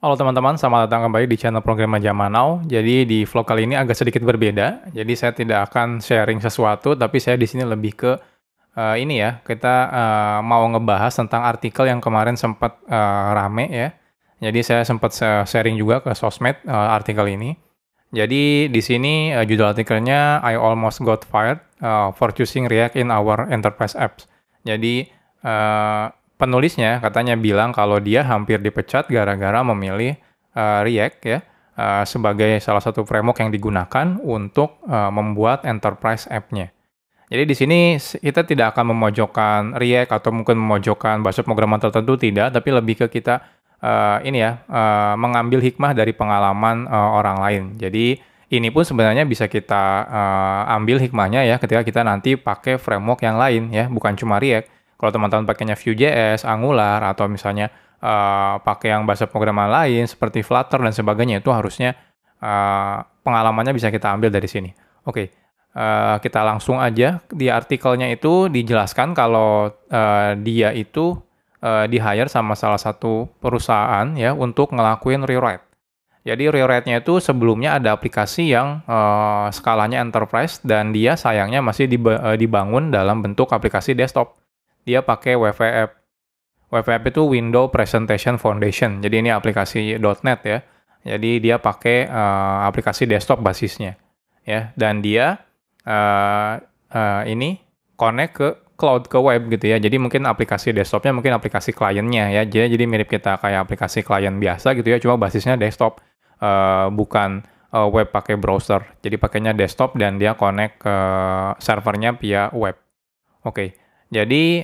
Halo teman-teman, selamat datang kembali di channel Program Zaman Now. Jadi di vlog kali ini agak sedikit berbeda. Jadi saya tidak akan sharing sesuatu, tapi saya di sini lebih ke ini ya. Kita mau ngebahas tentang artikel yang kemarin sempat rame ya. Jadi saya sempat sharing juga ke sosmed artikel ini. Jadi di sini judul artikelnya I almost got fired for choosing React in our enterprise apps. Jadi penulisnya katanya bilang kalau dia hampir dipecat gara-gara memilih React ya sebagai salah satu framework yang digunakan untuk membuat enterprise app-nya. Jadi di sini kita tidak akan memojokkan React atau mungkin memojokkan bahasa pemrograman tertentu, tidak, tapi lebih ke kita mengambil hikmah dari pengalaman orang lain. Jadi ini pun sebenarnya bisa kita ambil hikmahnya ya ketika kita nanti pakai framework yang lain ya, bukan cuma React. Kalau teman-teman pakainya Vue.js, Angular, atau misalnya pakai yang bahasa pemrograman lain seperti Flutter dan sebagainya, itu harusnya pengalamannya bisa kita ambil dari sini. Oke, kita langsung aja. Di artikelnya itu dijelaskan kalau dia itu di-hire sama salah satu perusahaan ya untuk ngelakuin rewrite. Jadi rewrite-nya itu sebelumnya ada aplikasi yang skalanya enterprise dan dia sayangnya masih dibangun dalam bentuk aplikasi desktop. Dia pakai WPF. WPF itu Window Presentation Foundation. Jadi ini aplikasi .NET ya. Jadi dia pakai aplikasi desktop basisnya. Ya, dan dia ini connect ke cloud, ke web gitu ya. Jadi mungkin aplikasi desktopnya mungkin aplikasi kliennya ya. Jadi mirip kita kayak aplikasi klien biasa gitu ya. Cuma basisnya desktop, bukan web pakai browser. Jadi pakainya desktop dan dia connect ke servernya via web. Oke. Jadi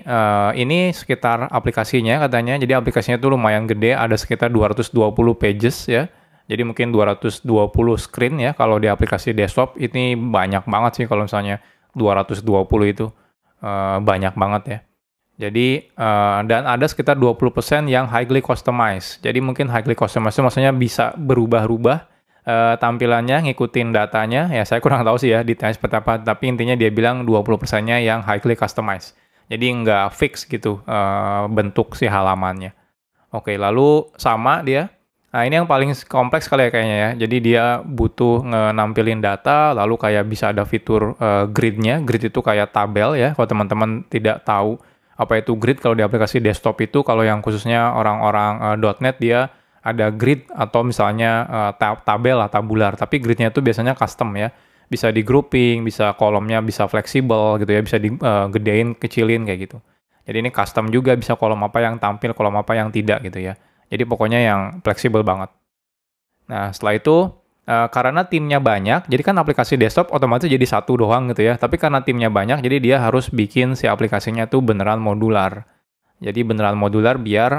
ini sekitar aplikasinya katanya. Jadi aplikasinya itu lumayan gede, ada sekitar 220 pages ya. Jadi mungkin 220 screen ya. Kalau di aplikasi desktop ini banyak banget sih kalau misalnya 220 itu banyak banget ya. Jadi dan ada sekitar 20% yang highly customized. Jadi mungkin highly customized itu maksudnya bisa berubah-ubah tampilannya, ngikutin datanya. Ya saya kurang tahu sih ya detailnya seperti apa, tapi intinya dia bilang 20%-nya yang highly customized. Jadi nggak fix gitu bentuk si halamannya. Oke, lalu sama dia. Nah, ini yang paling kompleks kali ya kayaknya ya. Jadi dia butuh nampilin data, lalu kayak bisa ada fitur grid-nya. Grid itu kayak tabel ya. Kalau teman-teman tidak tahu apa itu grid, kalau di aplikasi desktop itu, kalau yang khususnya orang-orang .NET, dia ada grid atau misalnya tabel lah, tabular. Tapi grid-nya itu biasanya custom ya. Bisa di grouping, bisa kolomnya bisa fleksibel gitu ya, bisa digedein, kecilin kayak gitu. Jadi ini custom juga, bisa kolom apa yang tampil, kolom apa yang tidak gitu ya. Jadi pokoknya yang fleksibel banget. Nah setelah itu, karena timnya banyak, jadi kan aplikasi desktop otomatis jadi satu doang gitu ya. Tapi karena timnya banyak, jadi dia harus bikin si aplikasinya tuh beneran modular. Jadi beneran modular biar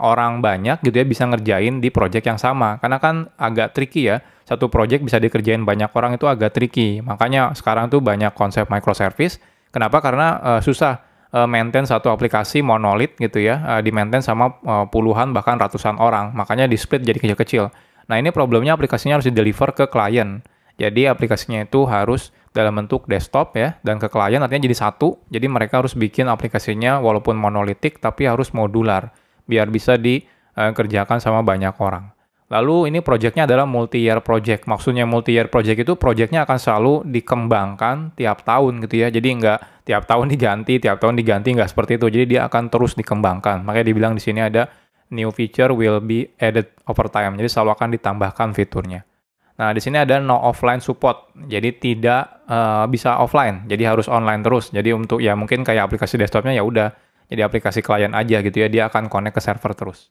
orang banyak gitu ya bisa ngerjain di project yang sama. Karena kan agak tricky ya. Satu project bisa dikerjain banyak orang itu agak tricky. Makanya sekarang tuh banyak konsep microservice. Kenapa? Karena susah maintain satu aplikasi monolith gitu ya. Di-maintain sama puluhan bahkan ratusan orang. Makanya di-split jadi kecil-kecil. Nah ini problemnya aplikasinya harus di-deliver ke klien. Jadi aplikasinya itu harus dalam bentuk desktop ya, dan ke klien artinya jadi satu. Jadi mereka harus bikin aplikasinya walaupun monolitik tapi harus modular biar bisa dikerjakan sama banyak orang. Lalu ini projectnya adalah multi-year project. Maksudnya multi-year project itu projectnya akan selalu dikembangkan tiap tahun gitu ya. Jadi nggak tiap tahun diganti, nggak seperti itu. Jadi dia akan terus dikembangkan. Makanya dibilang di sini ada new feature will be added over time. Jadi selalu akan ditambahkan fiturnya. Nah, di sini ada no offline support. Jadi tidak bisa offline. Jadi harus online terus. Jadi untuk ya mungkin kayak aplikasi desktopnya ya udah jadi aplikasi klien aja gitu ya. Dia akan connect ke server terus.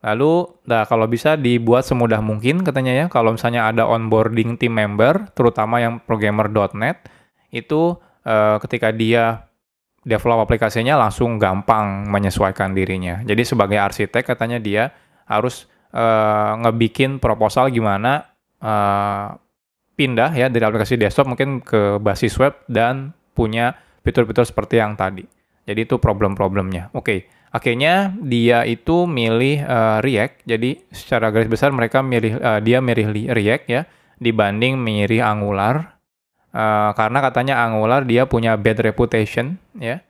Lalu, nah kalau bisa dibuat semudah mungkin katanya ya. Kalau misalnya ada onboarding team member, terutama yang programmer .NET, itu ketika dia develop aplikasinya langsung gampang menyesuaikan dirinya. Jadi sebagai arsitek katanya dia harus ngebikin proposal gimana pindah ya dari aplikasi desktop mungkin ke basis web dan punya fitur-fitur seperti yang tadi. Jadi itu problem-problemnya. Oke, akhirnya dia itu milih React. Jadi secara garis besar dia milih React ya dibanding milih Angular. Karena katanya Angular dia punya bad reputation ya.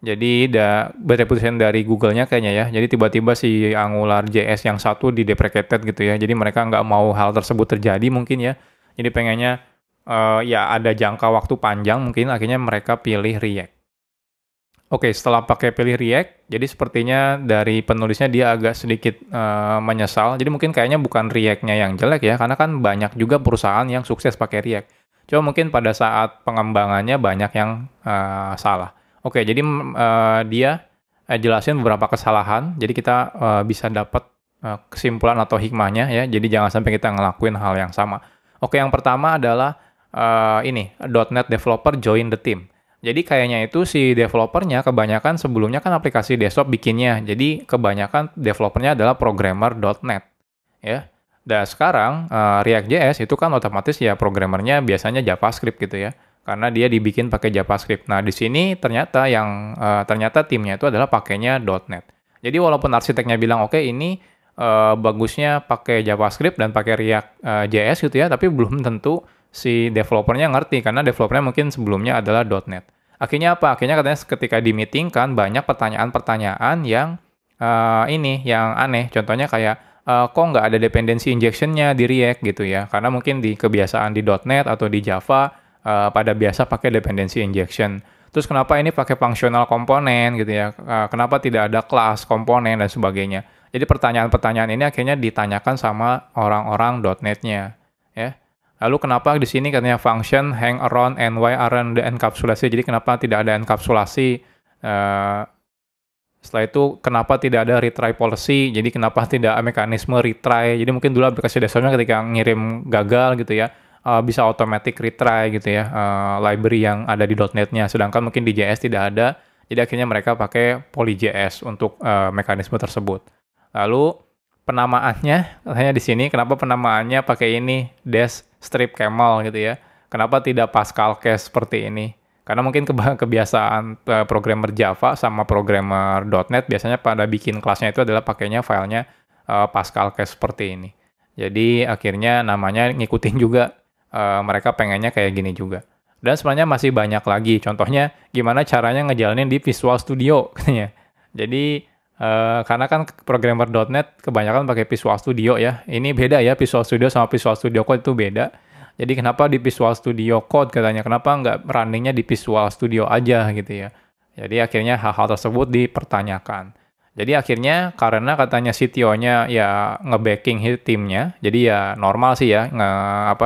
Jadi bad reputation dari Google-nya kayaknya ya. Jadi tiba-tiba si Angular JS yang satu di-deprecated gitu ya. Jadi mereka nggak mau hal tersebut terjadi mungkin ya. Jadi pengennya ya ada jangka waktu panjang mungkin akhirnya mereka pilih React. Oke, setelah pakai pilih React, jadi sepertinya dari penulisnya dia agak sedikit menyesal. Jadi mungkin kayaknya bukan React-nya yang jelek ya, karena kan banyak juga perusahaan yang sukses pakai React. Cuma mungkin pada saat pengembangannya banyak yang salah. Oke, jadi dia jelasin beberapa kesalahan, jadi kita bisa dapat kesimpulan atau hikmahnya ya. Jadi jangan sampai kita ngelakuin hal yang sama. Oke, yang pertama adalah ini .NET developer join the team. Jadi kayaknya itu si developernya kebanyakan sebelumnya kan aplikasi desktop bikinnya. Jadi kebanyakan developernya adalah programmer .NET ya. Dan sekarang React.js itu kan otomatis ya programmernya biasanya JavaScript gitu ya. Karena dia dibikin pakai JavaScript. Nah, di sini ternyata ternyata timnya itu adalah pakainya .NET. Jadi walaupun arsiteknya bilang oke ini bagusnya pakai JavaScript dan pakai React.js gitu ya, tapi belum tentu si developernya ngerti karena developernya mungkin sebelumnya adalah .NET. Akhirnya apa? Akhirnya katanya ketika di meeting kan banyak pertanyaan-pertanyaan yang yang aneh. Contohnya kayak kok nggak ada dependency injection-nya di React gitu ya? Karena mungkin di kebiasaan di .NET atau di Java pada biasa pakai dependency injection. Terus kenapa ini pakai functional komponen gitu ya? Kenapa tidak ada kelas, komponen dan sebagainya? Jadi pertanyaan-pertanyaan ini akhirnya ditanyakan sama orang-orang .NET-nya ya. Lalu kenapa di sini katanya function hang around and why aren't the enkapsulasi? Jadi kenapa tidak ada enkapsulasi? Setelah itu kenapa tidak ada retry policy? Jadi kenapa tidak mekanisme retry? Jadi mungkin dulu aplikasi desktopnya ketika ngirim gagal gitu ya, bisa automatic retry gitu ya, library yang ada di .NET-nya. Sedangkan mungkin di JS tidak ada. Jadi akhirnya mereka pakai PolyJS untuk mekanisme tersebut. Lalu penamaannya, katanya di sini kenapa penamaannya pakai ini dash strip camel gitu ya? Kenapa tidak Pascal case seperti ini? Karena mungkin kebiasaan programmer Java sama programmer .NET biasanya pada bikin kelasnya itu adalah pakainya filenya Pascal case seperti ini. Jadi akhirnya namanya ngikutin juga, mereka pengennya kayak gini juga. Dan sebenarnya masih banyak lagi. Contohnya gimana caranya ngejalanin di Visual Studio katanya. Jadi karena kan programmer .NET kebanyakan pakai Visual Studio ya. Ini beda ya, Visual Studio sama Visual Studio Code itu beda. Jadi kenapa di Visual Studio Code katanya, kenapa nggak runningnya di Visual Studio aja gitu ya. Jadi akhirnya hal-hal tersebut dipertanyakan. Jadi akhirnya karena katanya CTO-nya ya nge-backing timnya, jadi ya normal sih ya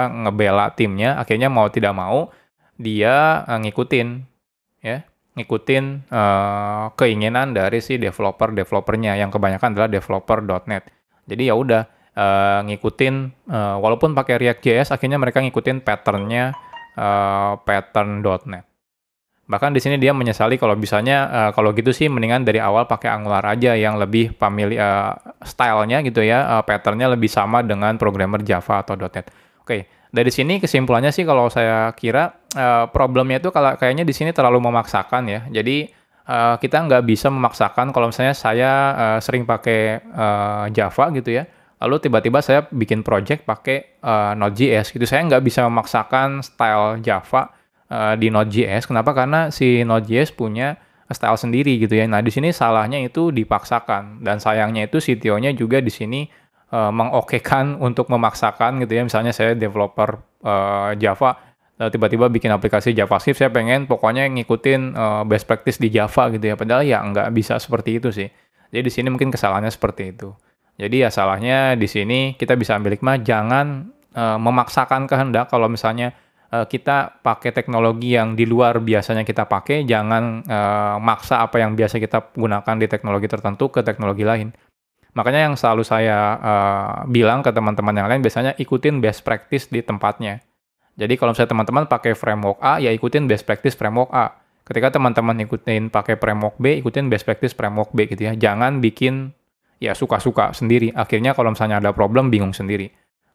ngebela timnya, akhirnya mau tidak mau dia ngikutin keinginan dari si developernya yang kebanyakan adalah developer .NET. Jadi ya udah ngikutin walaupun pakai React.js akhirnya mereka ngikutin pattern .NET. Bahkan di sini dia menyesali kalau misalnya kalau gitu sih mendingan dari awal pakai Angular aja yang lebih familiar stylenya gitu ya, patternnya lebih sama dengan programmer Java atau .NET. Oke, dari sini kesimpulannya sih kalau saya kira problemnya itu kalau kayaknya di sini terlalu memaksakan ya. Jadi kita nggak bisa memaksakan kalau misalnya saya sering pakai Java gitu ya, lalu tiba-tiba saya bikin project pakai Node.js gitu. Saya nggak bisa memaksakan style Java di Node.js. Kenapa? Karena si Node.js punya style sendiri gitu ya. Nah, di sini salahnya itu dipaksakan dan sayangnya itu CTO-nya juga di sini mengokekan untuk memaksakan gitu ya. Misalnya saya developer Java, tiba-tiba bikin aplikasi JavaScript, saya pengen pokoknya ngikutin best practice di Java gitu ya. Padahal ya nggak bisa seperti itu sih. Jadi di sini mungkin kesalahannya seperti itu. Jadi ya salahnya di sini kita bisa ambil hikmah, jangan memaksakan kehendak. Kalau misalnya kita pakai teknologi yang di luar biasanya kita pakai, jangan maksa apa yang biasa kita gunakan di teknologi tertentu ke teknologi lain. Makanya yang selalu saya bilang ke teman-teman yang lain, biasanya ikutin best practice di tempatnya. Jadi kalau misalnya teman-teman pakai framework A, ya ikutin best practice framework A. Ketika teman-teman ikutin pakai framework B, ikutin best practice framework B gitu ya. Jangan bikin ya suka-suka sendiri. Akhirnya kalau misalnya ada problem, bingung sendiri.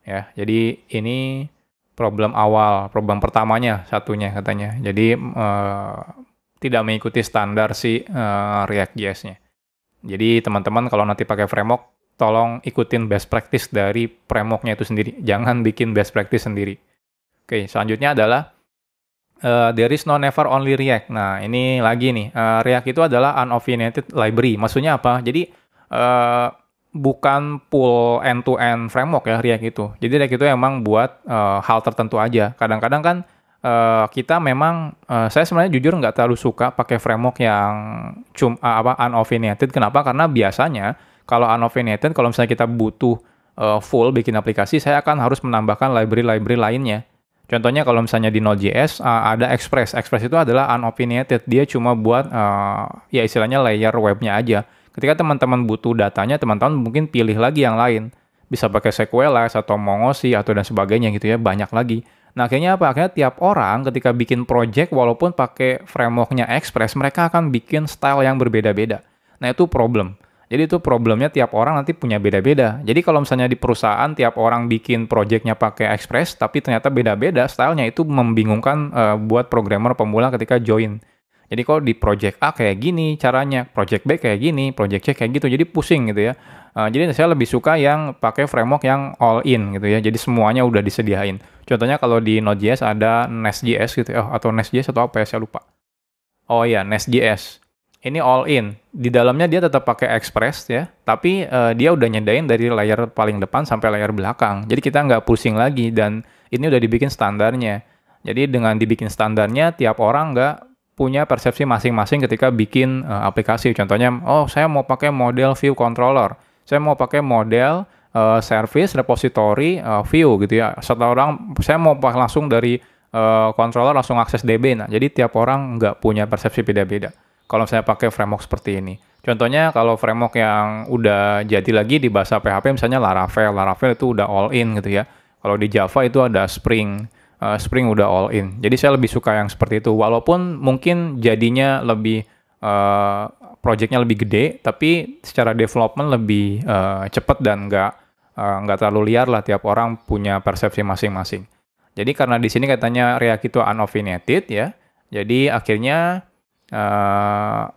Ya, jadi ini problem problem pertamanya satunya katanya. Jadi tidak mengikuti standar si React.js-nya. Jadi teman-teman kalau nanti pakai framework, tolong ikutin best practice dari framework-nya itu sendiri. Jangan bikin best practice sendiri. Oke, selanjutnya adalah There is no never only React. Nah, ini lagi nih, React itu adalah unopinionated library. Maksudnya apa? Jadi, uh, bukan full end-to-end framework ya React itu. Jadi React itu emang buat hal tertentu aja. Kadang-kadang kan kita memang, saya sebenarnya jujur nggak terlalu suka pakai framework yang unopinionated. Kenapa? Karena biasanya kalau unopinionated, kalau misalnya kita butuh full bikin aplikasi, saya akan harus menambahkan library-library lainnya. Contohnya kalau misalnya di Node.js ada Express. Express itu adalah unopinionated. Dia cuma buat ya istilahnya layer webnya aja. Ketika teman-teman butuh datanya, teman-teman mungkin pilih lagi yang lain. Bisa pakai SQLite atau Mongoose atau dan sebagainya gitu ya, banyak lagi. Nah akhirnya apa? Akhirnya tiap orang ketika bikin project walaupun pakai frameworknya Express, mereka akan bikin style yang berbeda-beda. Nah itu problem. Jadi itu problemnya tiap orang nanti punya beda-beda. Jadi kalau misalnya di perusahaan tiap orang bikin projectnya pakai Express, tapi ternyata beda-beda stylenya, itu membingungkan buat programmer pemula ketika join. Jadi kalau di project A kayak gini caranya, project B kayak gini, project C kayak gitu, jadi pusing gitu ya. Jadi saya lebih suka yang pakai framework yang all in gitu ya. Jadi semuanya udah disediain. Contohnya kalau di Node.js ada Nest.js gitu ya, atau Nest.js atau apa ya, saya lupa. Oh iya, Nest.js. Ini all in. Di dalamnya dia tetap pakai Express ya, tapi dia udah nyedain dari layar paling depan sampai layar belakang. Jadi kita nggak pusing lagi, dan ini udah dibikin standarnya. Jadi dengan dibikin standarnya, tiap orang nggak punya persepsi masing-masing ketika bikin aplikasi. Contohnya, oh saya mau pakai model view controller, saya mau pakai model service repository view gitu ya. Setelah orang, saya mau langsung dari controller langsung akses DB. Nah, jadi tiap orang nggak punya persepsi beda-beda kalau saya pakai framework seperti ini. Contohnya kalau framework yang udah jadi lagi di bahasa PHP, misalnya Laravel. Laravel itu udah all in gitu ya. Kalau di Java itu ada Spring. Spring udah all in. Jadi saya lebih suka yang seperti itu. Walaupun mungkin jadinya lebih, projectnya lebih gede, tapi secara development lebih cepat dan nggak terlalu liar lah. Tiap orang punya persepsi masing-masing. Jadi karena di sini katanya React itu unopinionated ya. Jadi akhirnya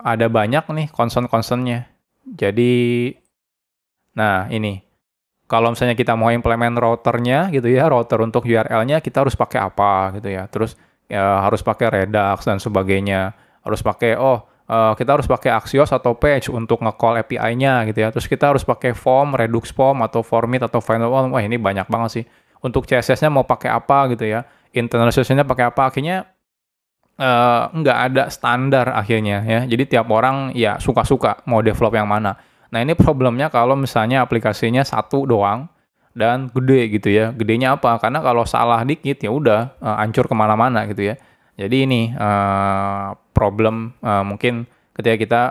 ada banyak nih concern-concernnya. Jadi, nah ini, kalau misalnya kita mau implement routernya gitu ya, router untuk URL-nya, kita harus pakai apa gitu ya. Terus ya, harus pakai Redux dan sebagainya. Harus pakai, kita harus pakai Axios atau Page untuk nge-call API-nya gitu ya. Terus kita harus pakai form, Redux form atau Formit atau Final Form. Wah ini banyak banget sih. Untuk CSS-nya mau pakai apa gitu ya. Internal session-nya pakai apa. Akhirnya nggak ada standar akhirnya ya. Jadi tiap orang ya suka-suka mau develop yang mana. Nah ini problemnya kalau misalnya aplikasinya satu doang dan gede gitu ya. Gedenya apa? Karena kalau salah dikit ya udah hancur kemana-mana gitu ya. Jadi ini problem mungkin ketika kita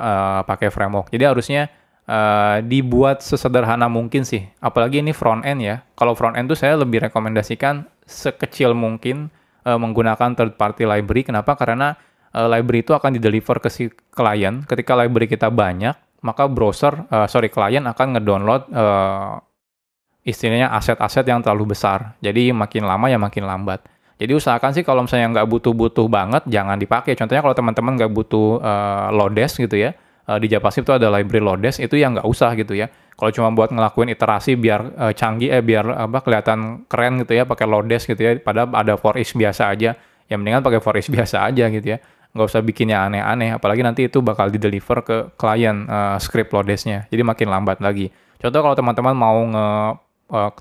pakai framework. Jadi harusnya dibuat sesederhana mungkin sih. Apalagi ini front end ya. Kalau front end tuh saya lebih rekomendasikan sekecil mungkin menggunakan third party library. Kenapa? Karena library itu akan di-deliver ke si klien. Ketika library kita banyak, maka klien akan ngedownload istilahnya aset-aset yang terlalu besar. Jadi makin lama ya makin lambat. Jadi usahakan sih kalau misalnya nggak butuh-butuh banget, jangan dipakai. Contohnya kalau teman-teman nggak butuh Lodes gitu ya, di JavaScript itu ada library Lodes, itu yang nggak usah gitu ya. Kalau cuma buat ngelakuin iterasi biar canggih, biar kelihatan keren gitu ya, pakai Lodes gitu ya, padahal ada for each biasa aja, ya mendingan pakai for each biasa aja gitu ya, nggak usah bikinnya aneh-aneh, apalagi nanti itu bakal di-deliver ke klien script Lodesnya, jadi makin lambat lagi. Contoh kalau teman-teman mau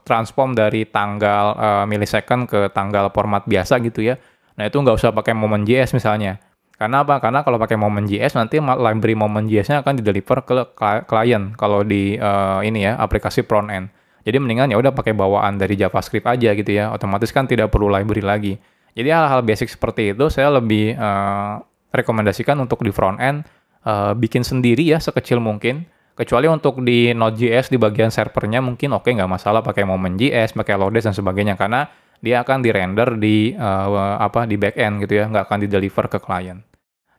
transform dari tanggal millisecond ke tanggal format biasa gitu ya, nah itu nggak usah pakai Moment.js misalnya. Karena apa? Karena kalau pakai Moment.js nanti library Moment.js-nya akan di-deliver ke klien kalau di ini ya, aplikasi front end. Jadi mendingan ya udah pakai bawaan dari JavaScript aja gitu ya. Otomatis kan tidak perlu library lagi. Jadi hal-hal basic seperti itu saya lebih rekomendasikan untuk di front end bikin sendiri ya sekecil mungkin. Kecuali untuk di Node.js di bagian servernya mungkin oke, nggak masalah pakai Moment.js, pakai Lodes dan sebagainya, karena dia akan di-render di di back-end gitu ya, nggak akan di-deliver ke klien.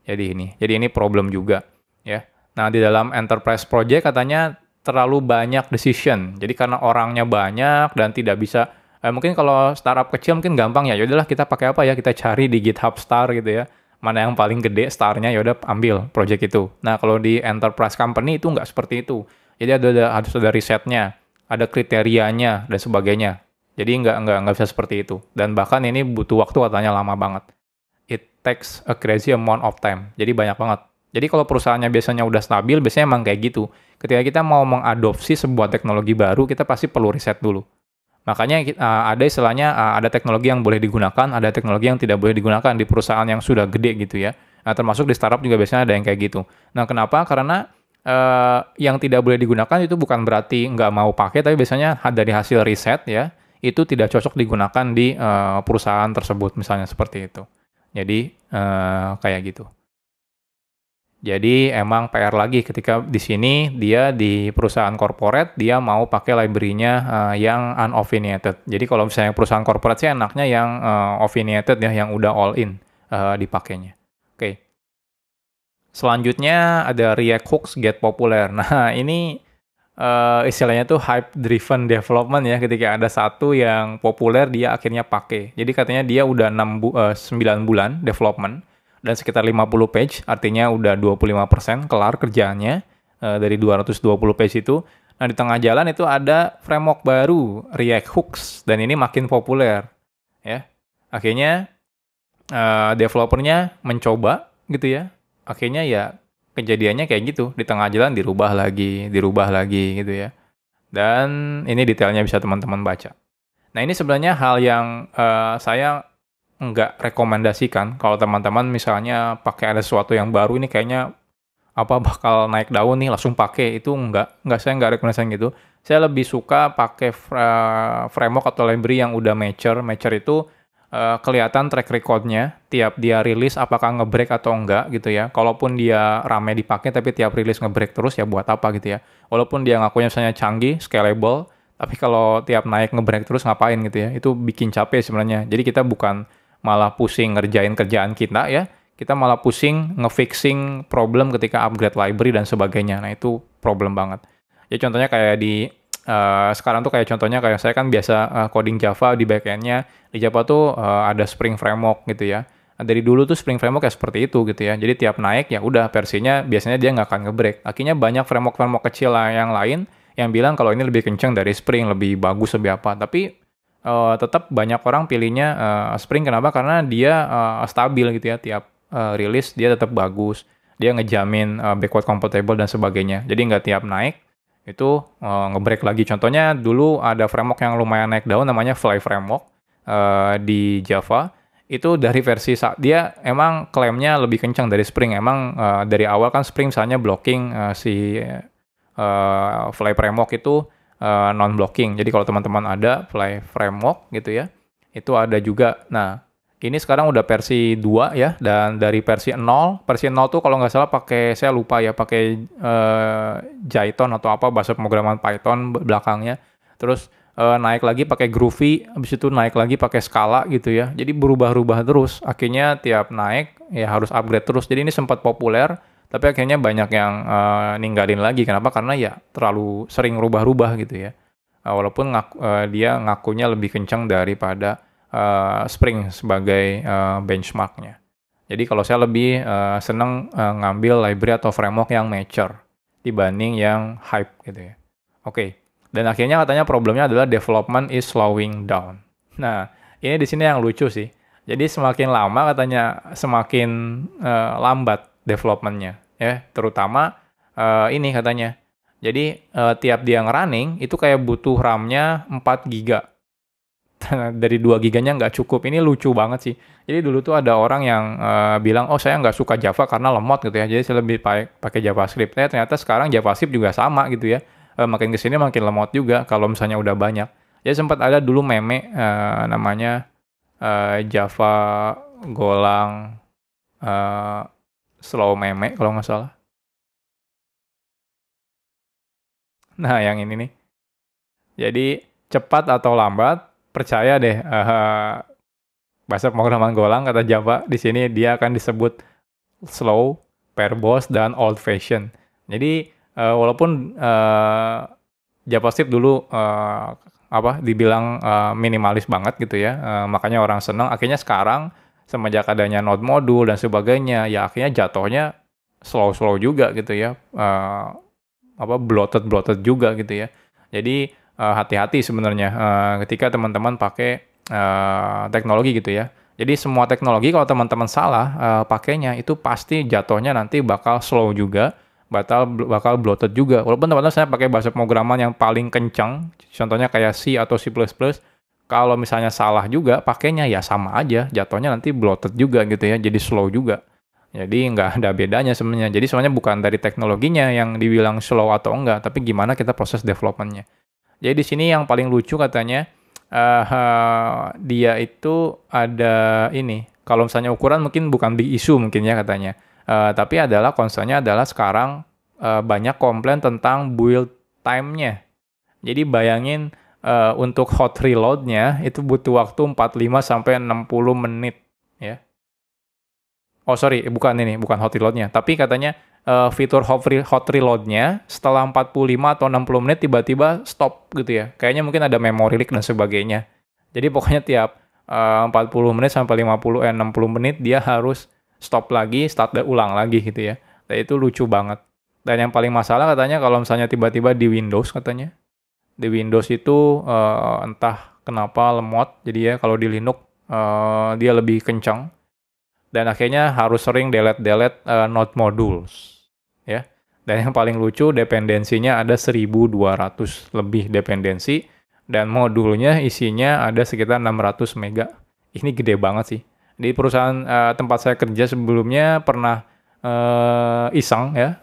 Jadi ini problem juga ya. Nah, di dalam enterprise project katanya terlalu banyak decision. Jadi karena orangnya banyak dan tidak bisa mungkin kalau startup kecil mungkin gampang ya. Yaudahlah kita pakai apa ya? Kita cari di GitHub star gitu ya. Mana yang paling gede starnya, yaudah ambil project itu. Nah, kalau di enterprise company itu nggak seperti itu. Jadi harus ada risetnya, ada kriterianya dan sebagainya. Jadi nggak bisa seperti itu. Dan bahkan ini butuh waktu katanya lama banget. it takes a crazy amount of time. Jadi banyak banget. Jadi kalau perusahaannya biasanya udah stabil, biasanya emang kayak gitu. Ketika kita mau mengadopsi sebuah teknologi baru, kita pasti perlu riset dulu. Makanya ada istilahnya ada teknologi yang boleh digunakan, ada teknologi yang tidak boleh digunakan di perusahaan yang sudah gede gitu ya. Nah, termasuk di startup juga biasanya ada yang kayak gitu. Nah, kenapa? Karena yang tidak boleh digunakan itu bukan berarti nggak mau pakai, tapi biasanya dari hasil riset ya, itu tidak cocok digunakan di perusahaan tersebut, misalnya seperti itu. Jadi, kayak gitu. Jadi emang PR lagi ketika di sini dia di perusahaan corporate dia mau pakai library-nya yang unopinionated. Jadi kalau misalnya perusahaan corporate sih enaknya yang opinionated ya, yang udah all in dipakainya. Oke. Selanjutnya ada React Hooks get popular. Nah, ini istilahnya tuh hype driven development ya, ketika ada satu yang populer dia akhirnya pakai. Jadi katanya dia udah 9 bulan development dan sekitar 50 page, artinya udah 25% kelar kerjaannya dari 220 page itu. Nah, di tengah jalan itu ada framework baru, React Hooks, dan ini makin populer. Ya, akhirnya developernya mencoba gitu ya. Akhirnya ya kejadiannya kayak gitu, di tengah jalan dirubah lagi gitu ya. Dan ini detailnya bisa teman-teman baca. Nah, ini sebenarnya hal yang saya nggak rekomendasikan kalau teman-teman misalnya pakai ada sesuatu yang baru ini kayaknya bakal naik daun nih langsung pakai, itu saya nggak rekomendasikan gitu. Saya lebih suka pakai framework atau library yang udah mature itu kelihatan track record-nya tiap dia rilis apakah nge-break atau enggak gitu ya. Kalaupun dia rame dipakai tapi tiap rilis nge-break terus ya buat apa gitu ya. Walaupun dia ngakunya misalnya canggih, scalable, tapi kalau tiap naik nge-break terus ngapain gitu ya. Itu bikin capek sebenarnya. Jadi kita bukan malah pusing ngerjain kerjaan kita ya, kita malah pusing nge-fixing problem ketika upgrade library dan sebagainya. Nah, itu problem banget. Ya contohnya kayak di sekarang tuh kayak contohnya kayak saya kan biasa coding Java di backend-nya. Di Java tuh ada Spring Framework gitu ya. Nah, dari dulu tuh Spring Framework ya seperti itu gitu ya. Jadi tiap naik ya udah versinya biasanya dia nggak akan nge-break. Akhirnya banyak framework-framework kecil yang lain yang bilang kalau ini lebih kenceng dari Spring, lebih bagus, lebih apa. Tapi tetap banyak orang pilihnya Spring. Kenapa? Karena dia stabil gitu ya, tiap rilis dia tetap bagus, dia ngejamin backward compatible dan sebagainya. Jadi nggak tiap naik itu nge-break lagi. Contohnya dulu ada framework yang lumayan naik daun namanya Fly Framework di Java. Itu dari versi dia emang klaimnya lebih kencang dari Spring. Emang dari awal kan Spring misalnya blocking si Fly Framework itu non-blocking. Jadi kalau teman-teman ada Fly Framework gitu ya, itu ada juga. Nah, ini sekarang udah versi 2 ya, dan dari versi 0 tuh kalau nggak salah pakai, saya lupa ya, pakai Jython atau apa, bahasa pemrograman Python belakangnya. Terus naik lagi pakai Groovy, habis itu naik lagi pakai Scala gitu ya. Jadi berubah-ubah terus. Akhirnya tiap naik ya harus upgrade terus. Jadi ini sempat populer, tapi akhirnya banyak yang ninggalin lagi. Kenapa? Karena ya terlalu sering rubah-rubah gitu ya. Walaupun dia ngakunya lebih kencang daripada Spring sebagai benchmarknya. Jadi kalau saya lebih seneng ngambil library atau framework yang mature dibanding yang hype gitu ya. Oke. Dan akhirnya katanya problemnya adalah development is slowing down. Nah, ini di sini yang lucu sih. Jadi semakin lama katanya semakin lambat development-nya ya, terutama ini katanya. Jadi tiap dia nge-running itu kayak butuh RAM-nya 4 GB. Dari 2 giganya nggak cukup. Ini lucu banget sih. Jadi dulu tuh ada orang yang bilang, oh saya nggak suka Java karena lemot gitu ya. Jadi saya lebih pakai JavaScript. Ternyata sekarang JavaScript juga sama gitu ya. Makin kesini makin lemot juga kalau misalnya udah banyak. Jadi sempat ada dulu meme namanya Java Golang slow meme kalau nggak salah. Nah, yang ini nih. Jadi cepat atau lambat, percaya deh, bahasa pemrograman Golang kata Java di sini dia akan disebut slow, verbose, dan old fashion. Jadi walaupun JavaScript dulu dibilang minimalis banget gitu ya, makanya orang senang. Akhirnya sekarang semenjak adanya node modul dan sebagainya, ya akhirnya jatuhnya slow juga gitu ya, bloated juga gitu ya. Jadi hati-hati sebenarnya ketika teman-teman pakai teknologi gitu ya. Jadi semua teknologi kalau teman-teman salah pakainya itu pasti jatuhnya nanti bakal slow juga, bakal bloated juga. Walaupun teman-teman saya pakai bahasa pemrograman yang paling kencang, contohnya kayak C atau C++, kalau misalnya salah juga pakainya ya sama aja, jatuhnya nanti bloated juga gitu ya, jadi slow juga. Jadi nggak ada bedanya sebenarnya. Jadi sebenarnya bukan dari teknologinya yang dibilang slow atau enggak, tapi gimana kita proses development-nya. Jadi di sini yang paling lucu katanya, dia itu ada ini, kalau misalnya ukuran mungkin bukan big issue mungkin ya katanya. Tapi adalah concern-nya adalah sekarang banyak komplain tentang build time-nya. Jadi bayangin untuk hot reload-nya itu butuh waktu 45 sampai 60 menit ya. Oh sorry, bukan hot reload-nya. Tapi katanya fitur hot reload-nya setelah 45 atau 60 menit tiba-tiba stop gitu ya. Kayaknya mungkin ada memory leak dan sebagainya. Jadi pokoknya tiap 40 menit sampai 60 menit dia harus stop lagi, start dan ulang lagi gitu ya. Dan itu lucu banget. Dan yang paling masalah katanya kalau misalnya tiba-tiba di Windows katanya. Di Windows itu entah kenapa lemot. Jadi ya kalau di Linux dia lebih kencang. Dan akhirnya harus sering delete node modules ya. Dan yang paling lucu dependensinya ada 1200 lebih dependensi dan modulnya isinya ada sekitar 600 mega. Ini gede banget sih. Di perusahaan tempat saya kerja sebelumnya pernah iseng ya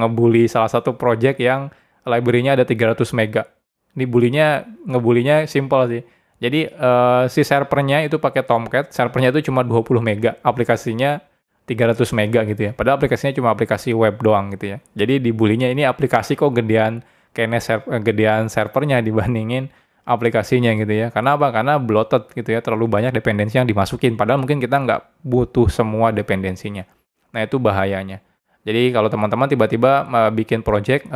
ngebully salah satu project yang library-nya ada 300 mega. Ngebulinya simple sih. Jadi si servernya itu pakai Tomcat, servernya itu cuma 20 mega, aplikasinya 300 mega gitu ya. Padahal aplikasinya cuma aplikasi web doang gitu ya. Jadi dibulinya ini aplikasi kok gedean servernya dibandingin aplikasinya gitu ya. Karena apa? Karena bloated gitu ya, terlalu banyak dependensi yang dimasukin. Padahal mungkin kita nggak butuh semua dependensinya. Nah itu bahayanya. Jadi kalau teman-teman tiba-tiba bikin project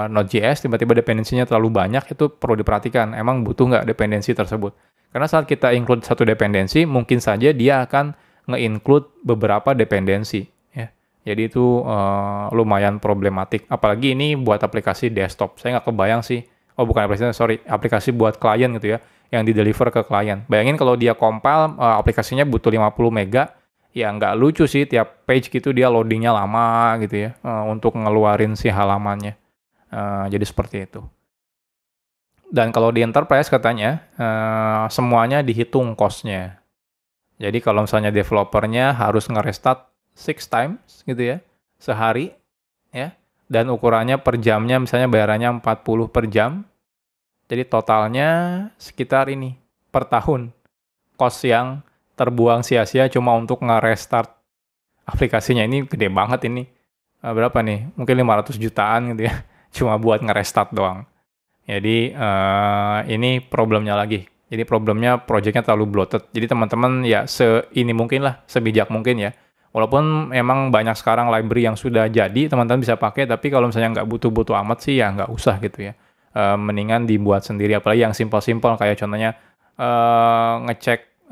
Node.js, tiba-tiba dependensinya terlalu banyak, itu perlu diperhatikan. Emang butuh nggak dependensi tersebut? Karena saat kita include satu dependensi, mungkin saja dia akan nge-include beberapa dependensi. Ya. Jadi itu lumayan problematik. Apalagi ini buat aplikasi desktop. Saya nggak kebayang sih. Oh bukan aplikasi buat klien gitu ya, yang di-deliver ke klien. Bayangin kalau dia compile, aplikasinya butuh 50 mega, ya nggak lucu sih tiap page gitu dia loadingnya lama gitu ya untuk ngeluarin si halamannya. Jadi seperti itu. Dan kalau di enterprise katanya semuanya dihitung cost-nya. Jadi kalau misalnya developernya harus nge-restart 6 times gitu ya sehari ya. Dan ukurannya per jamnya misalnya bayarannya 40 per jam. Jadi totalnya sekitar ini per tahun cost yang terbuang sia-sia cuma untuk nge-restart aplikasinya. Ini gede banget ini. Berapa nih? Mungkin 500 jutaan gitu ya. Cuma buat nge-restart doang. Jadi ini problemnya lagi. Jadi problemnya projectnya terlalu bloated. Jadi teman-teman ya sebijak mungkin ya. Walaupun emang banyak sekarang library yang sudah jadi, teman-teman bisa pakai, tapi kalau misalnya nggak butuh-butuh amat sih ya nggak usah gitu ya. Mendingan dibuat sendiri, apalagi yang simple-simple kayak contohnya ngecek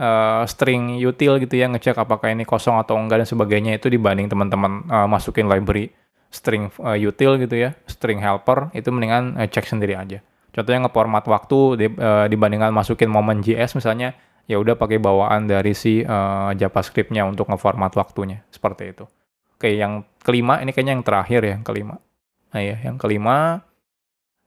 string util gitu ya, ngecek apakah ini kosong atau enggak dan sebagainya, itu dibanding teman-teman masukin library string util gitu ya, string helper, itu mendingan cek sendiri aja. Contohnya ngeformat waktu dibandingkan masukin moment.js misalnya, ya udah pakai bawaan dari si JavaScript-nya untuk ngeformat waktunya, seperti itu. Oke, yang kelima, ini kayaknya yang terakhir ya, yang kelima. Nah ya, yang kelima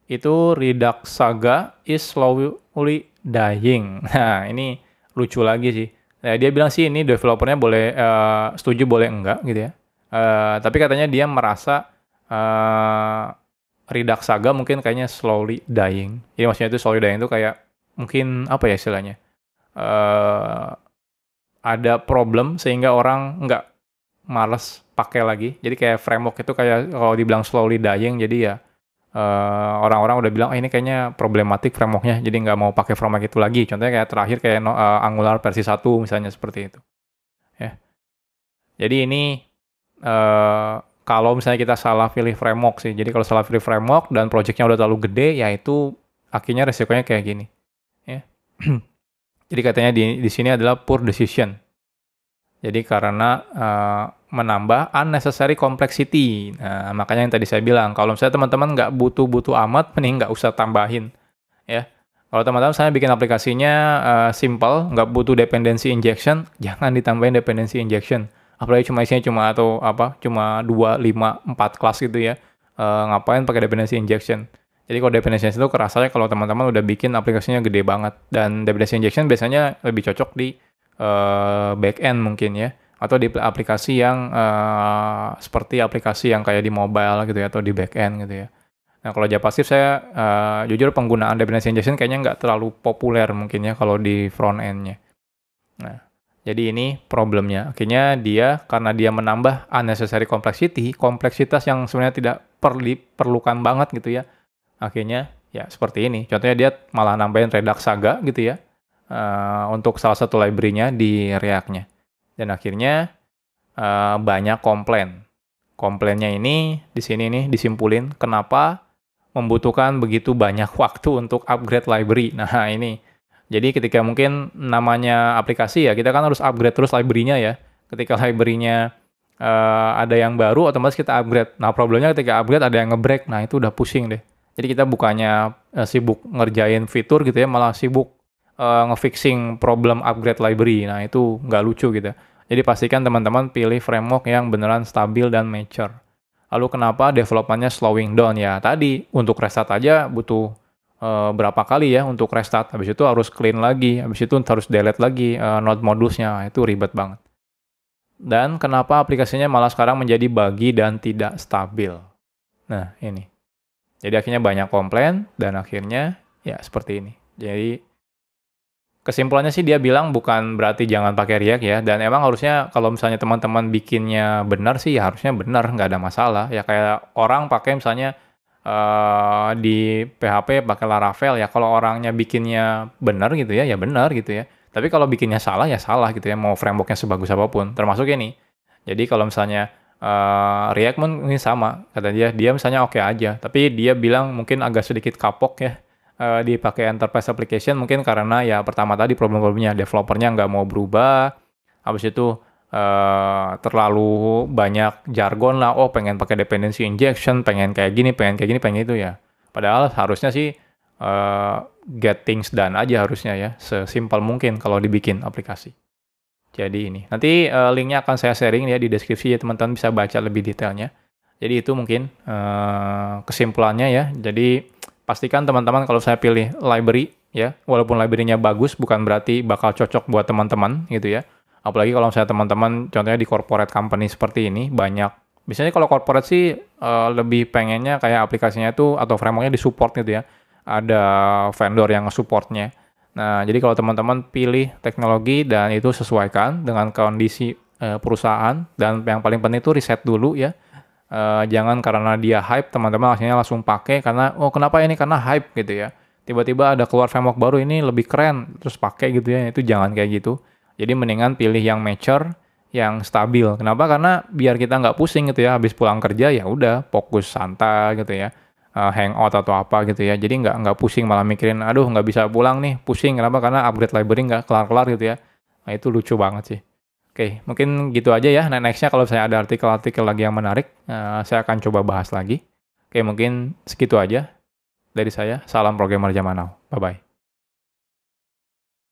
itu Redux Saga is slowly dying. Nah, ini lucu lagi sih. Nah, dia bilang sih ini developernya boleh setuju boleh enggak gitu ya. Tapi katanya dia merasa Redux Saga mungkin kayaknya slowly dying. Jadi maksudnya itu slowly dying itu kayak mungkin apa ya istilahnya? Ada problem sehingga orang nggak males pakai lagi. Jadi kayak framework itu kayak kalau dibilang slowly dying, jadi ya orang-orang udah bilang ini kayaknya problematik frameworknya, jadi nggak mau pakai framework itu lagi. Contohnya kayak terakhir kayak Angular versi 1 misalnya seperti itu. Ya. Jadi ini kalau misalnya kita salah pilih framework sih. Jadi kalau salah pilih framework dan projectnya udah terlalu gede, ya itu akhirnya resikonya kayak gini. Ya. Jadi katanya di sini adalah poor decision. Jadi karena menambah unnecessary complexity. Nah, makanya yang tadi saya bilang, kalau misalnya teman-teman nggak butuh-butuh amat, mending nggak usah tambahin. Ya, Kalau teman-teman saya bikin aplikasinya simple, nggak butuh dependency injection, jangan ditambahin dependency injection. Apalagi cuma isinya cuma 2, 5, 4 kelas gitu ya. Ngapain pakai dependency injection? Jadi kalau dependency injection itu kerasanya kalau teman-teman udah bikin aplikasinya gede banget. Dan dependency injection biasanya lebih cocok di back end mungkin ya. Atau di aplikasi yang seperti aplikasi yang kayak di mobile gitu ya, atau di back end gitu ya. Nah, kalau JavaScript saya jujur penggunaan dependency injection kayaknya nggak terlalu populer mungkin ya kalau di front end-nya. Nah, jadi ini problemnya. Akhirnya karena dia menambah unnecessary complexity, kompleksitas yang sebenarnya tidak diperlukan banget gitu ya. Akhirnya ya seperti ini. Contohnya dia malah nambahin Redux Saga gitu ya, untuk salah satu library-nya di React-nya. Dan akhirnya banyak komplain. Komplainnya ini di sini nih disimpulin kenapa membutuhkan begitu banyak waktu untuk upgrade library. Nah, ini. Jadi ketika mungkin namanya aplikasi ya, kita kan harus upgrade terus library-nya ya. Ketika library-nya ada yang baru, otomatis kita upgrade. Nah, problemnya ketika upgrade ada yang nge-break. Nah, itu udah pusing deh. Jadi kita bukannya sibuk ngerjain fitur gitu ya, malah sibuk nge-fixing problem upgrade library. Nah, itu nggak lucu gitu. Jadi pastikan teman-teman pilih framework yang beneran stabil dan mature. Lalu kenapa development-nya slowing down? Ya tadi, untuk restart aja butuh berapa kali ya untuk restart. Habis itu harus clean lagi, habis itu harus delete lagi node modulesnya. Itu ribet banget. Dan kenapa aplikasinya malah sekarang menjadi buggy dan tidak stabil? Nah, ini. Jadi akhirnya banyak komplain, dan akhirnya ya seperti ini. Jadi kesimpulannya sih dia bilang bukan berarti jangan pakai React ya, dan emang harusnya kalau misalnya teman-teman bikinnya benar sih ya harusnya benar, nggak ada masalah. Ya kayak orang pakai misalnya di PHP pakai Laravel ya, kalau orangnya bikinnya benar gitu ya benar gitu ya. Tapi kalau bikinnya salah ya salah gitu ya, mau frameworknya sebagus apapun. Termasuk ini. Jadi kalau misalnya React mungkin sama, kata dia misalnya oke aja, tapi dia bilang mungkin agak sedikit kapok ya dipakai enterprise application, mungkin karena ya pertama tadi problem-problemnya developernya nggak mau berubah, habis itu terlalu banyak jargon lah, oh pengen pakai dependency injection, pengen kayak gini, pengen itu ya. Padahal harusnya sih get things done aja harusnya ya, sesimpel mungkin kalau dibikin aplikasi. Jadi ini, nanti linknya akan saya sharing ya di deskripsi ya, teman-teman bisa baca lebih detailnya. Jadi itu mungkin kesimpulannya ya. Jadi pastikan teman-teman kalau saya pilih library ya, walaupun library-nya bagus bukan berarti bakal cocok buat teman-teman gitu ya. Apalagi kalau misalnya teman-teman contohnya di corporate company seperti ini banyak. Biasanya kalau corporate sih lebih pengennya kayak aplikasinya itu atau framework-nya disupport gitu ya. Ada vendor yang nge-supportnya. Nah, jadi kalau teman-teman pilih teknologi dan itu sesuaikan dengan kondisi perusahaan, dan yang paling penting itu riset dulu ya. Jangan karena dia hype, teman-teman akhirnya langsung pakai karena, oh kenapa ini? Karena hype gitu ya. Tiba-tiba ada keluar framework baru ini lebih keren, terus pakai gitu ya. Itu jangan kayak gitu. Jadi mendingan pilih yang mature, yang stabil. Kenapa? Karena biar kita nggak pusing gitu ya. Habis pulang kerja ya udah fokus santai gitu ya. Hangout atau apa gitu ya. Jadi nggak pusing malah mikirin, aduh nggak bisa pulang nih, pusing. Kenapa? Karena upgrade library nggak kelar-kelar gitu ya. Nah itu lucu banget sih. Oke, mungkin gitu aja ya. Nah, next-nya kalau saya ada artikel-artikel lagi yang menarik, saya akan coba bahas lagi. Oke, mungkin segitu aja dari saya. Salam programmer zaman now. Bye-bye.